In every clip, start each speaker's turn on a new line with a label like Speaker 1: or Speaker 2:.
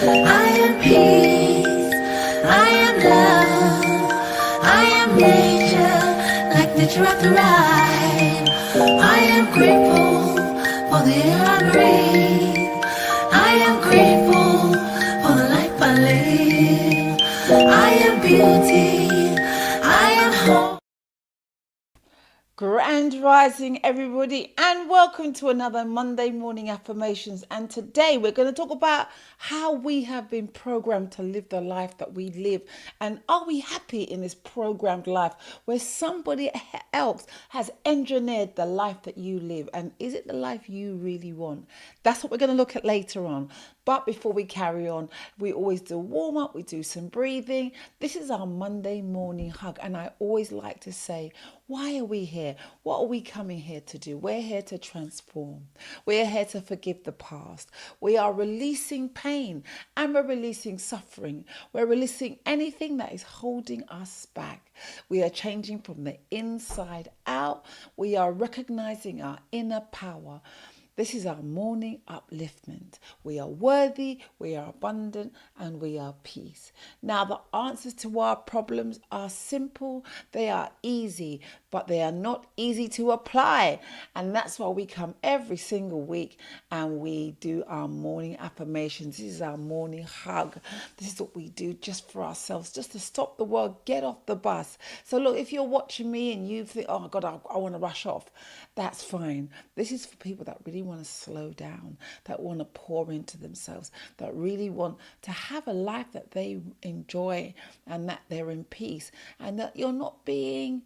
Speaker 1: I am peace, I am love, I am nature, like nature I thrive. I am grateful for the air I breathe. I am grateful for the life I live. I am beauty, I am hope.
Speaker 2: Grand rising, everybody, and welcome to another Monday morning affirmations. And today we're going to talk about how we have been programmed to live the life that we live, and are we happy in this programmed life where somebody else has engineered the life that you live, and is it the life you really want? That's what we're going to look at later on. But before we carry on, we always do a warm up, we do some breathing. This is our Monday morning hug, and I always like to say, why are we here? What are we coming here to do? We're here to transform. We're here to forgive the past. We are releasing pain and we're releasing suffering. We're releasing anything that is holding us back. We are changing from the inside out. We are recognizing our inner power. This is our morning upliftment. We are worthy, we are abundant, and we are peace. Now, the answers to our problems are simple, they are easy, but they are not easy to apply. And that's why we come every single week and we do our morning affirmations. This is our morning hug. This is what we do just for ourselves, just to stop the world, get off the bus. So look, if you're watching me and you think, oh God, I want to rush off, that's fine. This is for people that really want to slow down, that want to pour into themselves, that really want to have a life that they enjoy and that they're in peace, and that you're not being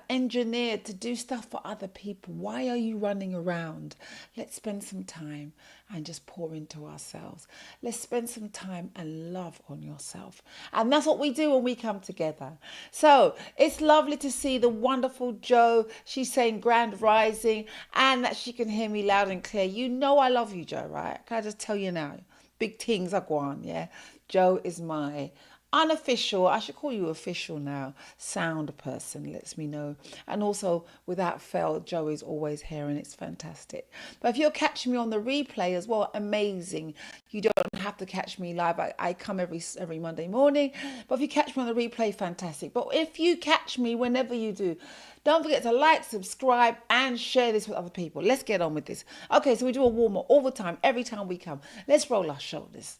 Speaker 2: engineered to do stuff for other people. Why are you running around? Let's spend some time and just pour into ourselves. Let's spend some time and love on yourself. And that's what we do when we come together. So it's lovely to see the wonderful Jo. She's saying grand rising and that she can hear me loud and clear. You know I love you, Jo, right? Can I just tell you now? Big things are going, yeah? Jo is my unofficial, I should call you official now, sound person, lets me know. And also, without fail, Jo is always here and it's fantastic. But if you're catching me on the replay as well, amazing. You don't have to catch me live. I come every Monday morning. But if you catch me on the replay, fantastic. But if you catch me whenever you do, don't forget to like, subscribe, and share this with other people. Let's get on with this. Okay, so we do a warm-up all the time, every time we come. Let's roll our shoulders.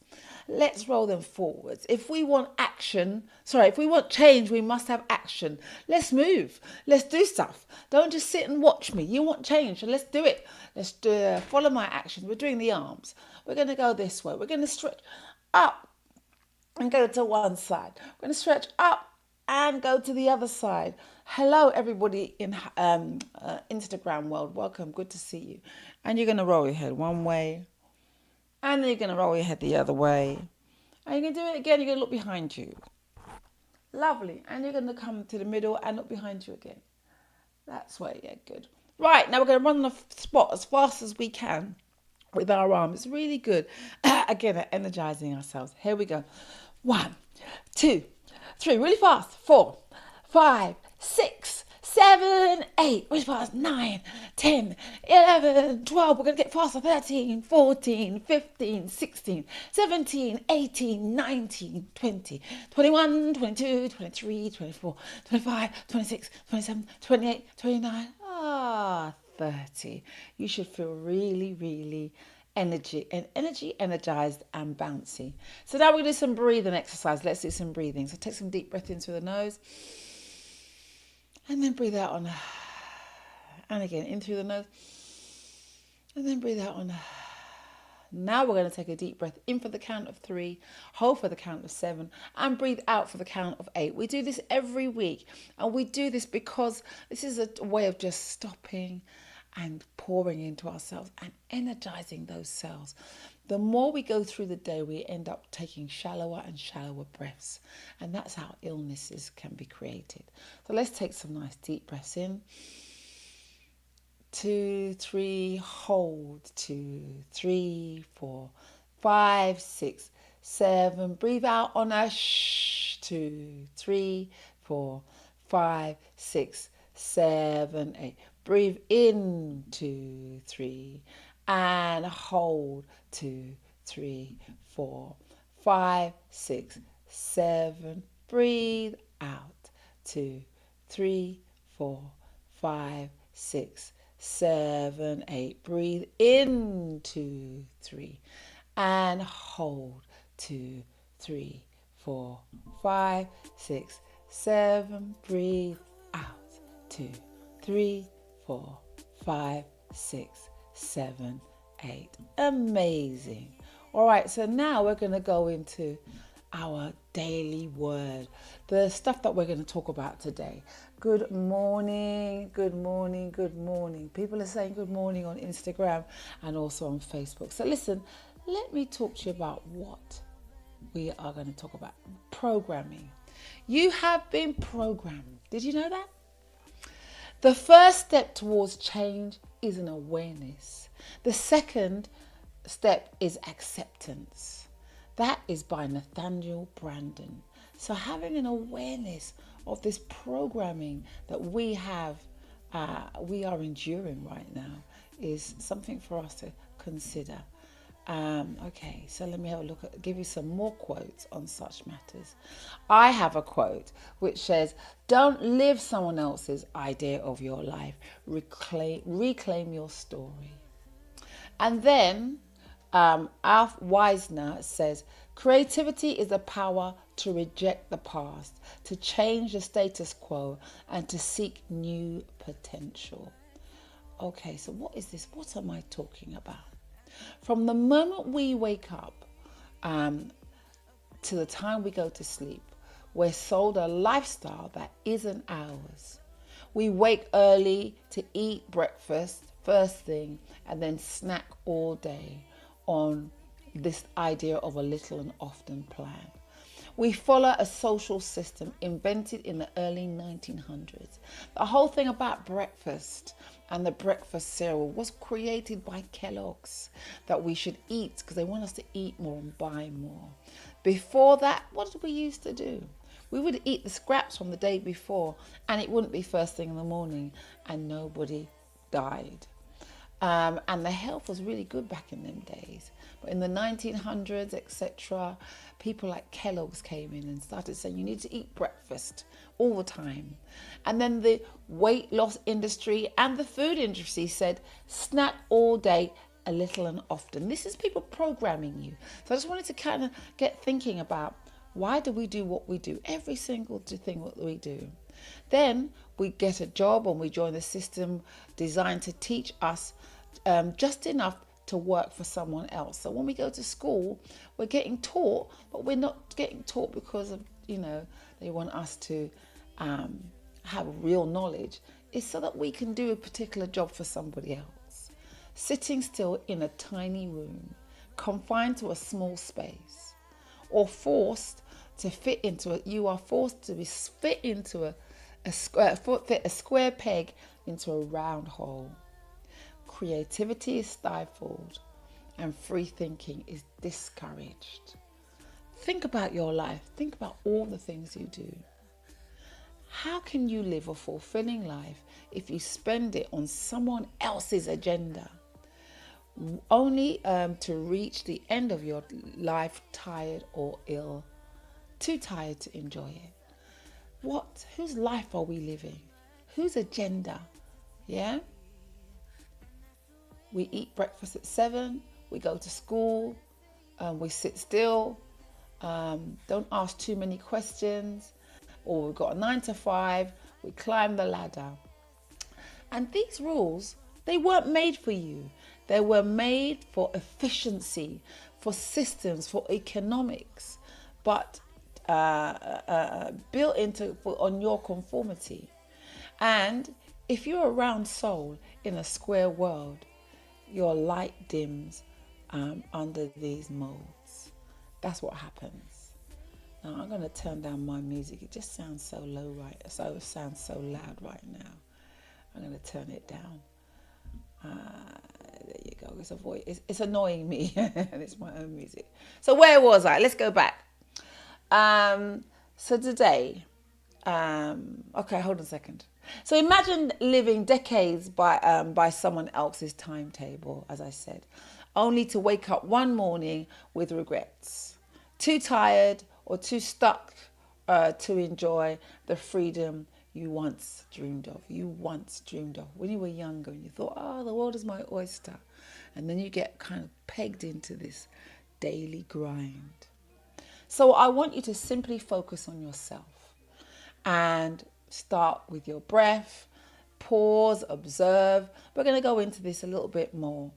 Speaker 2: Let's roll them forwards. If we want change, we must have action. Let's move. Let's do stuff. Don't just sit and watch me. You want change, so let's do it. Let's follow my actions. We're doing the arms. We're going to go this way. We're going to stretch up and go to one side. We're going to stretch up and go to the other side. Hello, everybody in Instagram world. Welcome. Good to see you. And you're going to roll your head one way. And then you're going to roll your head the other way. And you're going to do it again. You're going to look behind you. Lovely. And you're going to come to the middle and look behind you again. That's way, yeah, good. Right, now we're going to run on the spot as fast as we can with our arm. It's really good. Again, energizing ourselves. Here we go. 1, 2, 3. Really fast. 4, 5, 6, 7, 8, really fast, 9, 10, 11, 12, we're going to get faster, 13, 14, 15, 16, 17, 18, 19, 20, 21, 22, 23, 24, 25, 26, 27, 28, 29, 30. You should feel really, really energized and bouncy. So now we're going to do some breathing exercise. Let's do some breathing. So take some deep breath in through the nose. And then breathe out on, and again, in through the nose, and then breathe out on. Now we're going to take a deep breath in for the count of 3, hold for the count of 7, and breathe out for the count of 8. We do this every week, and we do this because this is a way of just stopping and pouring into ourselves and energizing those cells. The more we go through the day, we end up taking shallower and shallower breaths. And that's how illnesses can be created. So let's take some nice deep breaths in. 2, 3, hold. 2, 3, 4, 5, 6, 7. Breathe out on a shh. 2, 3, 4, 5, 6, 7, 8. Breathe in. 2, 3. And hold. 2, 3, 4, 5, 6, 7. Breathe out. 2, 3, 4, 5, 6, 7, 8. Breathe in. 2, 3. And hold. 2, 3, 4, 5, 6, 7. Breathe out. 2, 3, 4, 5, 6, 7, 8. Amazing. All right, so now we're going to go into our daily word, the stuff that we're going to talk about today. Good morning, good morning, good morning. People are saying good morning on Instagram and also on Facebook. So listen, let me talk to you about what we are going to talk about. Programming. You have been programmed. Did you know that? The first step towards change is an awareness. The second step is acceptance. That is by Nathaniel Branden. So having an awareness of this programming that we have, we are enduring right now, is something for us to consider. Okay, so let me have a look at, give you some more quotes on such matters. I have a quote which says, "Don't live someone else's idea of your life. Reclaim your story." And then Alf Weisner says, "Creativity is the power to reject the past, to change the status quo, and to seek new potential." Okay, so what is this? What am I talking about? From the moment we wake up to the time we go to sleep, we're sold a lifestyle that isn't ours. We wake early to eat breakfast first thing and then snack all day on this idea of a little and often plan. We follow a social system invented in the early 1900s. The whole thing about breakfast and the breakfast cereal was created by Kellogg's, that we should eat because they want us to eat more and buy more. Before that, what did we used to do? We would eat the scraps from the day before and it wouldn't be first thing in the morning and nobody died. And the health was really good back in them days. But in the 1900s, etc., people like Kellogg's came in and started saying you need to eat breakfast all the time. And then the weight loss industry and the food industry said snack all day, a little and often. This is people programming you. So I just wanted to kind of get thinking about, why do we do what we do? Every single thing that we do. Then we get a job and we join the system designed to teach us just enough to work for someone else. So when we go to school, we're getting taught, but we're not getting taught because of, they want us to have real knowledge. It's so that we can do a particular job for somebody else. Sitting still in a tiny room, confined to a small space, or forced to fit into it. You are forced to fit into fit a square peg into a round hole. Creativity is stifled and free thinking is discouraged. Think about your life. Think about all the things you do. How can you live a fulfilling life if you spend it on someone else's agenda, only to reach the end of your life tired or ill, too tired to enjoy it? Whose life are we living? Whose agenda? Yeah? We eat breakfast at 7, we go to school, we sit still, don't ask too many questions, or we've got a 9 to 5, we climb the ladder. And these rules, they weren't made for you. They were made for efficiency, for systems, for economics, but built on your conformity. And if you're a round soul in a square world, your light dims under these molds. That's what happens. Now I'm going to turn down my music. It just sounds so low, right? So it sounds so loud right now. I'm going to turn it down. There you go. It's annoying me, and it's my own music. So where was I? Let's go back. So today, okay, hold on a second. So imagine living decades by someone else's timetable, as I said. only to wake up one morning with regrets, too tired or too stuck to enjoy the freedom you once dreamed of. When you were younger and you thought, oh, the world is my oyster. And then you get kind of pegged into this daily grind. So I want you to simply focus on yourself and start with your breath, pause, observe. We're going to go into this a little bit more.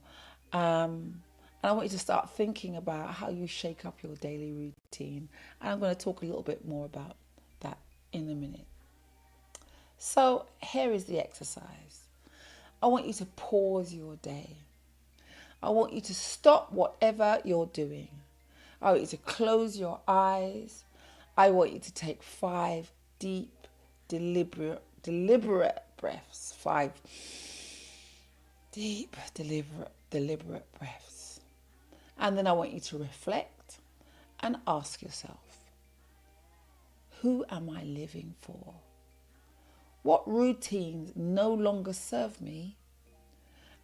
Speaker 2: And I want you to start thinking about how you shake up your daily routine. And I'm going to talk a little bit more about that in a minute. So here is the exercise. I want you to pause your day. I want you to stop whatever you're doing. I want you to close your eyes. I want you to take 5 deep, deliberate breaths. 5 deep, deliberate breaths. And then I want you to reflect and ask yourself, who am I living for? What routines no longer serve me?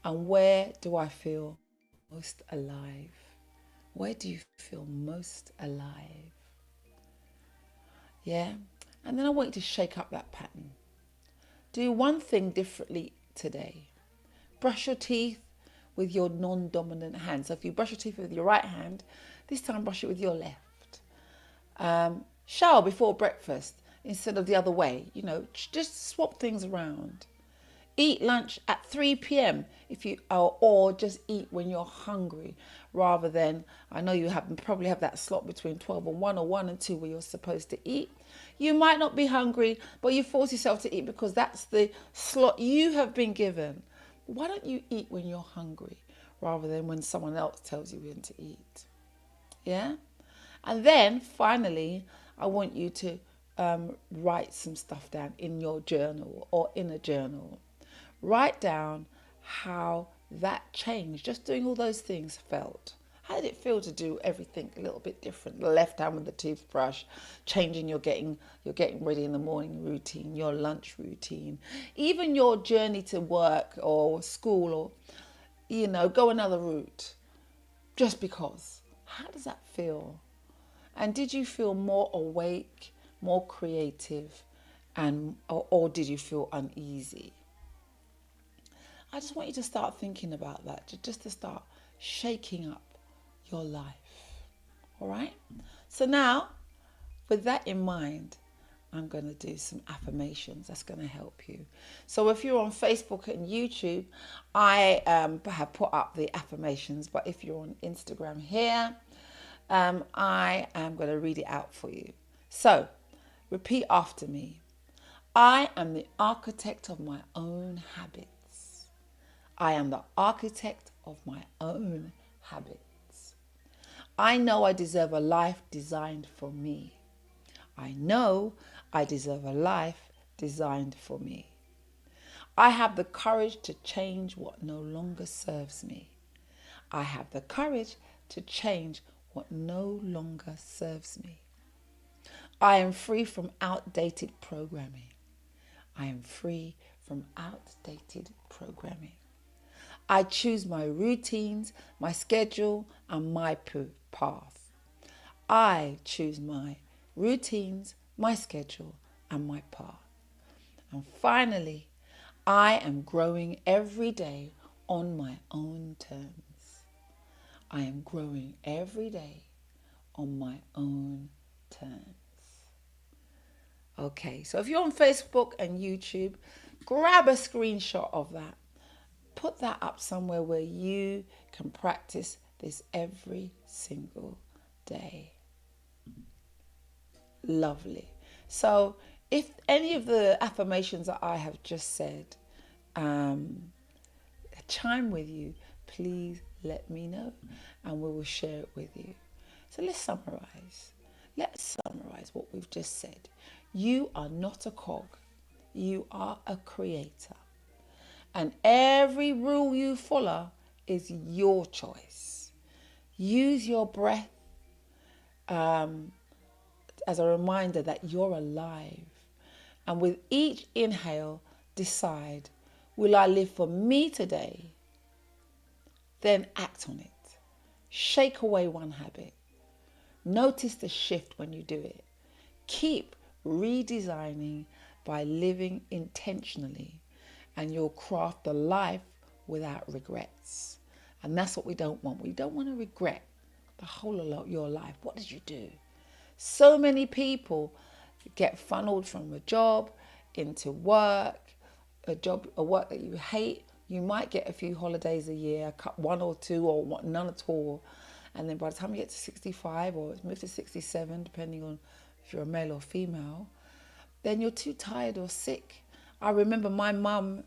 Speaker 2: And where do I feel most alive? Where do you feel most alive? Yeah? And then I want you to shake up that pattern. Do one thing differently today. Brush your teeth with your non-dominant hand. So if you brush your teeth with your right hand, this time brush it with your left. Shower before breakfast instead of the other way. You know, just swap things around. Eat lunch at 3 p.m. if you or just eat when you're hungry, rather than, I know you probably have that slot between 12 and 1 or 1 and 2 where you're supposed to eat. You might not be hungry, but you force yourself to eat because that's the slot you have been given. Why don't you eat when you're hungry rather than when someone else tells you when to eat? Yeah? And then finally, I want you to write some stuff down in your journal or in a journal. Write down how that change, just doing all those things, felt. How did it feel to do everything a little bit different? The left hand with the toothbrush, changing your getting ready in the morning routine, your lunch routine, even your journey to work or school, or, you know, go another route just because. How does that feel? And did you feel more awake, more creative, or did you feel uneasy? I just want you to start thinking about that, just to start shaking up your life. All right? So now, with that in mind, I'm going to do some affirmations that's going to help you. So if you're on Facebook and YouTube, I have put up the affirmations. But if you're on Instagram here, I am going to read it out for you. So repeat after me. I am the architect of my own habits. I am the architect of my own habits. I know I deserve a life designed for me. I know I deserve a life designed for me. I have the courage to change what no longer serves me. I have the courage to change what no longer serves me. I am free from outdated programming. I am free from outdated programming. I choose my routines, my schedule, and my path. I choose my routines, my schedule, and my path. And finally, I am growing every day on my own terms. I am growing every day on my own terms. Okay, so if you're on Facebook and YouTube, grab a screenshot of that. Put that up somewhere where you can practice this every single day. Lovely. So if any of the affirmations that I have just said chime with you, please let me know and we will share it with you. So let's summarize. Let's summarize what we've just said. You are not a cog. You are a creator. And every rule you follow is your choice. Use your breath as a reminder that you're alive. And with each inhale, decide, will I live for me today? Then act on it. Shake away one habit. Notice the shift when you do it. Keep redesigning by living intentionally, and you'll craft a life without regrets. And that's what we don't want. We don't want to regret the whole of your life. What did you do? So many people get funneled from a job into work, a work that you hate. You might get a few holidays a year, one or two or none at all. And then by the time you get to 65 or it's moved to 67, depending on if you're a male or female, then you're too tired or sick. I remember my mum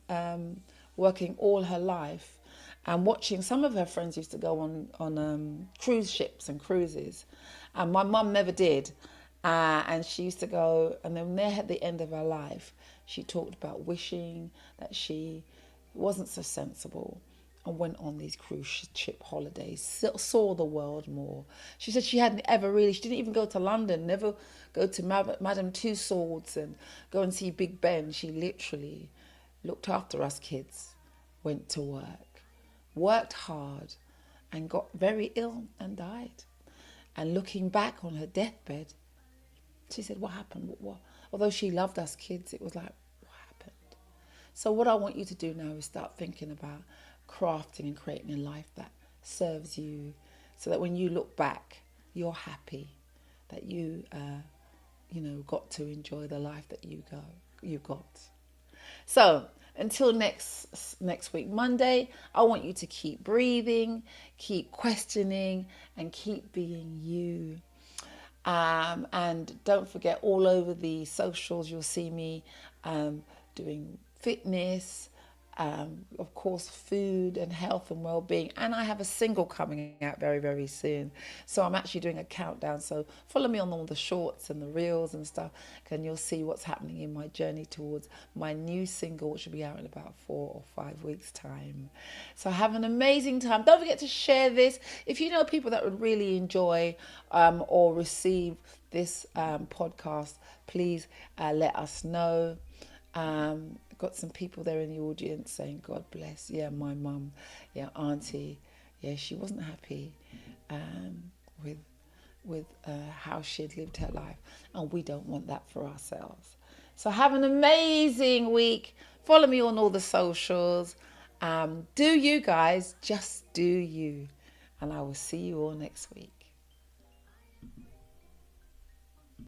Speaker 2: working all her life and watching some of her friends used to go on cruise ships and cruises. And my mum never did. And she used to go, and then there at the end of her life, she talked about wishing that she wasn't so sensible and went on these cruise ship holidays, saw the world more. She said she hadn't ever really, she didn't even go to London, never go to Madame Tussauds and go and see Big Ben. She literally looked after us kids, went to work, worked hard, and got very ill and died. And looking back on her deathbed, she said, what happened? What? Although she loved us kids, it was like, what happened? So what I want you to do now is start thinking about crafting and creating a life that serves you, so that when you look back, you're happy that you got to enjoy the life that you got. So until next week, Monday, I want you to keep breathing, keep questioning, and keep being you. And don't forget, all over the socials, you'll see me doing fitness, of course, food and health and well-being. And I have a single coming out very, very soon. So I'm actually doing a countdown. So follow me on all the shorts and the reels and stuff, and you'll see what's happening in my journey towards my new single, which will be out in about 4 or 5 weeks' time. So have an amazing time. Don't forget to share this. If you know people that would really enjoy or receive this podcast, please let us know. Got some people there in the audience saying, God bless. Yeah, my mum, yeah, auntie, yeah, she wasn't happy with how she'd lived her life, and we don't want that for ourselves. So have an amazing week. Follow me on all the socials. Do you guys, just do you, and I will see you all next week.